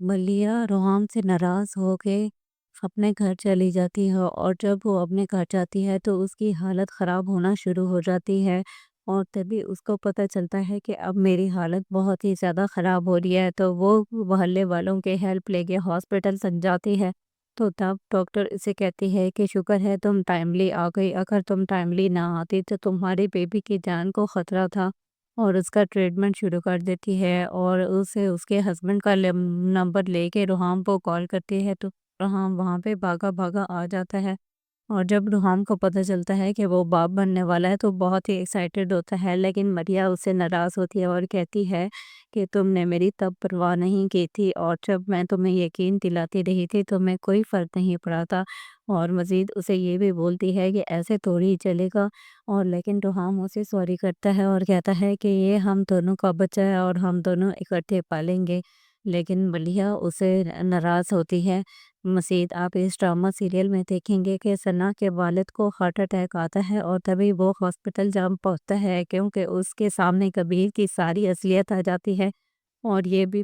ملیحہ روحام سے ناراض ہو کے اپنے گھر چلی جاتی ہے، اور جب وہ اپنے گھر جاتی ہے تو اس کی حالت خراب ہونا شروع ہو جاتی ہے، اور تبھی اس کو پتہ چلتا ہے کہ اب میری حالت بہت ہی زیادہ خراب ہو رہی ہے، تو وہ محلے والوں کے ہیلپ لے کے ہاسپٹل تک جاتی ہے۔ تو تب ڈاکٹر اسے کہتی ہے کہ شکر ہے تم ٹائملی آ گئی، اگر تم ٹائملی نہ آتی تو تمہاری بیبی کی جان کو خطرہ تھا، اور اس کا ٹریٹمنٹ شروع کر دیتی ہے، اور اسے اس کے ہسبینڈ کا نمبر لے کے روحام کو کال کرتی ہے، تو روحام وہاں پہ بھاگا بھاگا آ جاتا ہے۔ اور جب روحام کو پتہ چلتا ہے کہ وہ باپ بننے والا ہے تو بہت ہی ایکسائٹڈ ہوتا ہے، لیکن ملیحہ اس سے ناراض ہوتی ہے اور کہتی ہے کہ تم نے میری تب پرواہ نہیں کی تھی، اور جب میں تمہیں یقین دلاتی رہی تھی تو میں کوئی فرق نہیں پڑا تھا، اور مزید اسے یہ بھی بولتی ہے کہ ایسے تھوڑی ہی چلے گا، اور لیکن روحام اسے سوری کرتا ہے اور کہتا ہے کہ یہ ہم دونوں کا بچہ ہے اور ہم دونوں اکٹھے پالیں گے، لیکن ملیحہ اسے ناراض ہوتی ہے۔ مزید آپ اس ڈرامہ سیریل میں دیکھیں گے کہ ثنا کے والد کو ہارٹ اٹیک آتا ہے، اور تبھی وہ ہاسپٹل جا پہنچتا ہے کیونکہ اس کے سامنے کبیر کی ساری اصلیت آ جاتی ہے، اور یہ بھی